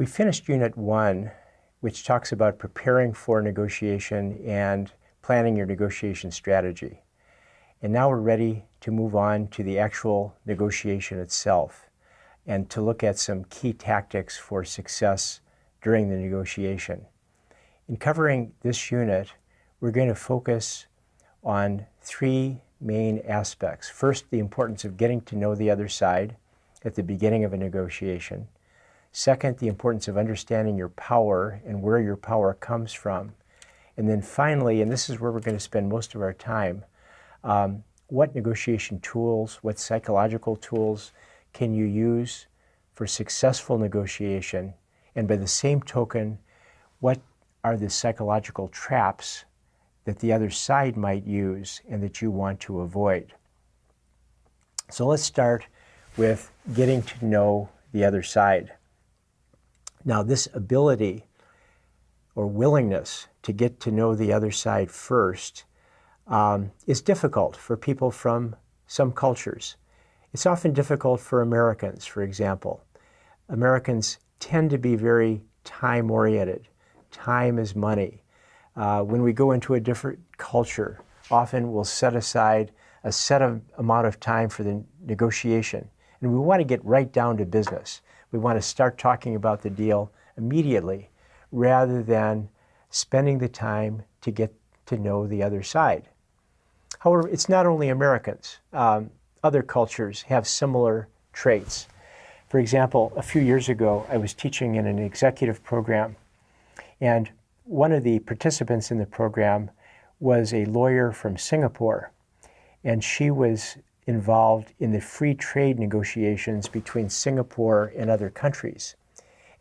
We finished Unit 1, which talks about preparing for negotiation and planning your negotiation strategy. And now we're ready to move on to the actual negotiation itself and to look at some key tactics for success during the negotiation. In covering this unit, we're going to focus on three main aspects. First, the importance of getting to know the other side at the beginning of a negotiation. Second, the importance of understanding your power and where your power comes from. And then finally, and this is where we're going to spend most of our time, what negotiation tools, what psychological tools can you use for successful negotiation? And by the same token, what are the psychological traps that the other side might use and that you want to avoid? So let's start with getting to know the other side. Now, this ability or willingness to get to know the other side first is difficult for people from some cultures. It's often difficult for Americans, for example. Americans tend to be very time-oriented. Time is money. When we go into a different culture, often we'll set aside a set amount of time for the negotiation. And we want to get right down to business. We want to start talking about the deal immediately rather than spending the time to get to know the other side. However, it's not only Americans. Other cultures have similar traits. For example, a few years ago, I was teaching in an executive program, and one of the participants in the program was a lawyer from Singapore, and she was involved in the free trade negotiations between Singapore and other countries.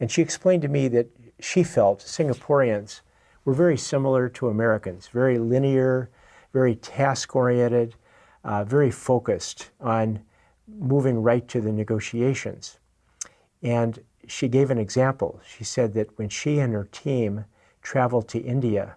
And she explained to me that she felt Singaporeans were very similar to Americans, very linear, very task-oriented, very focused on moving right to the negotiations. And she gave an example. She said that when she and her team traveled to India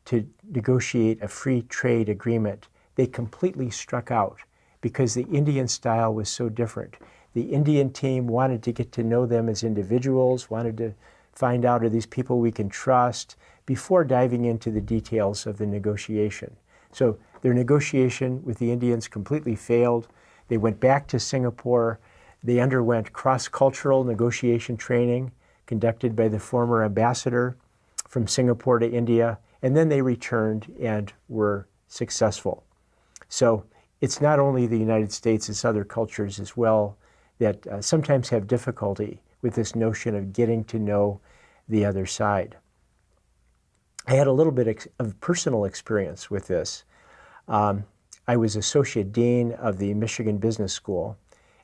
to negotiate a free trade agreement, they completely struck out because the Indian style was so different. The Indian team wanted to get to know them as individuals, wanted to find out, are these people we can trust, before diving into the details of the negotiation. So their negotiation with the Indians completely failed. They went back to Singapore. They underwent cross-cultural negotiation training conducted by the former ambassador from Singapore to India, and then they returned and were successful. So it's not only the United States, it's other cultures as well that sometimes have difficulty with this notion of getting to know the other side. I had a little bit of personal experience with this. I was Associate Dean of the Michigan Business School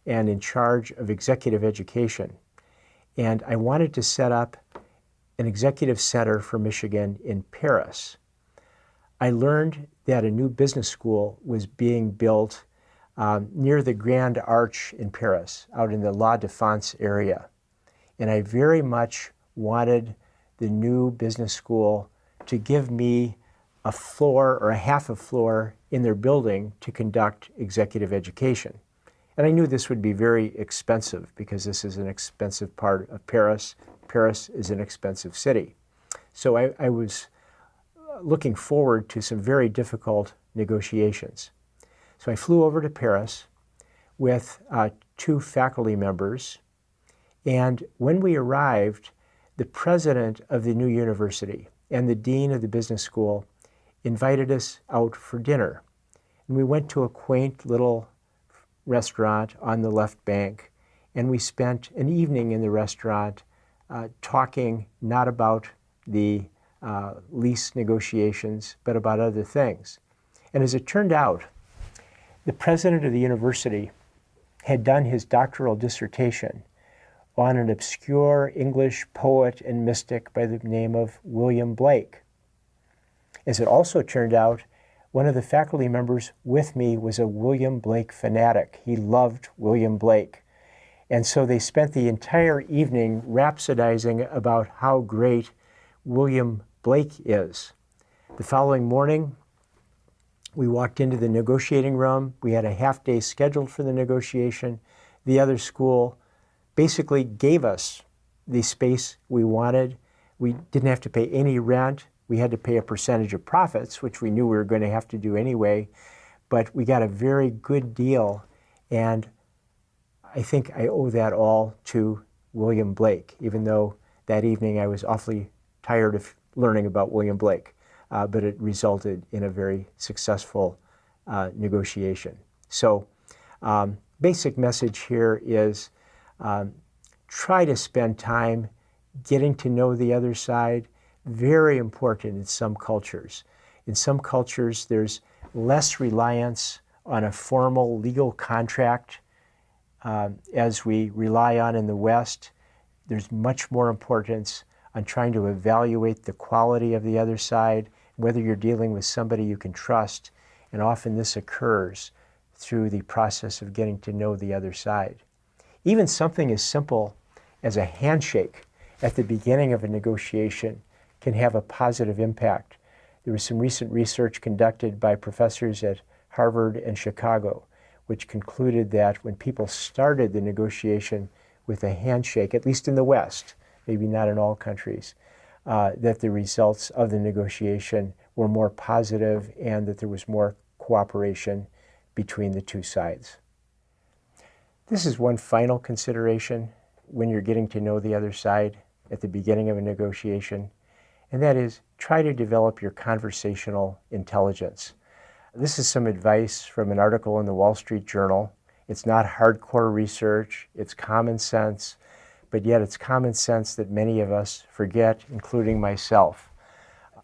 and in charge of executive education. And I wanted to set up an executive center for Michigan in Paris. I learned that a new business school was being built near the Grand Arch in Paris, out in the La Défense area. And I very much wanted the new business school to give me a floor or a half a floor in their building to conduct executive education. And I knew this would be very expensive because this is an expensive part of Paris. Paris is an expensive city. So I was looking forward to some very difficult negotiations. So I flew over to Paris with 2 faculty members, and when we arrived, the president of the new university and the dean of the business school invited us out for dinner. And we went to a quaint little restaurant on the left bank, and we spent an evening in the restaurant talking not about the lease negotiations, but about other things. And as it turned out, the president of the university had done his doctoral dissertation on an obscure English poet and mystic by the name of William Blake. As it also turned out, one of the faculty members with me was a William Blake fanatic. He loved William Blake. And so they spent the entire evening rhapsodizing about how great William Blake is. The following morning, we walked into the negotiating room. We had a half day scheduled for the negotiation. The other school basically gave us the space we wanted. We didn't have to pay any rent. We had to pay a percentage of profits, which we knew we were going to have to do anyway, but we got a very good deal, and I think I owe that all to William Blake, even though that evening I was awfully tired of learning about William Blake, but it resulted in a very successful negotiation. So basic message here is try to spend time getting to know the other side. Very important in some cultures. In some cultures, there's less reliance on a formal legal contract as we rely on in the West. There's much more importance on trying to evaluate the quality of the other side, whether you're dealing with somebody you can trust, and often this occurs through the process of getting to know the other side. Even something as simple as a handshake at the beginning of a negotiation can have a positive impact. There was some recent research conducted by professors at Harvard and Chicago, which concluded that when people started the negotiation with a handshake, at least in the West, maybe not in all countries, that the results of the negotiation were more positive and that there was more cooperation between the two sides. This is one final consideration when you're getting to know the other side at the beginning of a negotiation, and that is try to develop your conversational intelligence. This is some advice from an article in the Wall Street Journal. It's not hardcore research, it's common sense, but yet it's common sense that many of us forget, including myself.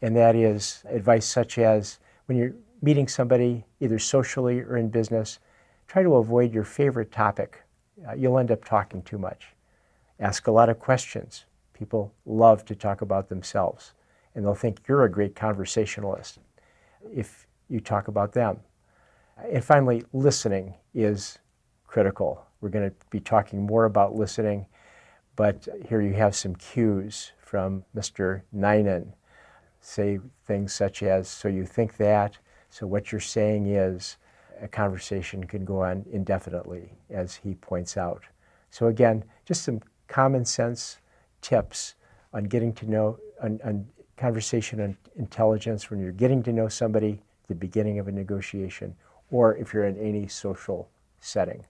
And that is advice such as when you're meeting somebody, either socially or in business, try to avoid your favorite topic. You'll end up talking too much. Ask a lot of questions. People love to talk about themselves, and they'll think you're a great conversationalist if you talk about them. And finally, listening is critical. We're going to be talking more about listening, but here you have some cues from Mr. Ninan. Say things such as, so you think that, so what you're saying is, a conversation can go on indefinitely, as he points out. So again, just some common sense tips on getting to know, on conversation intelligence when you're getting to know somebody at the beginning of a negotiation, or if you're in any social setting.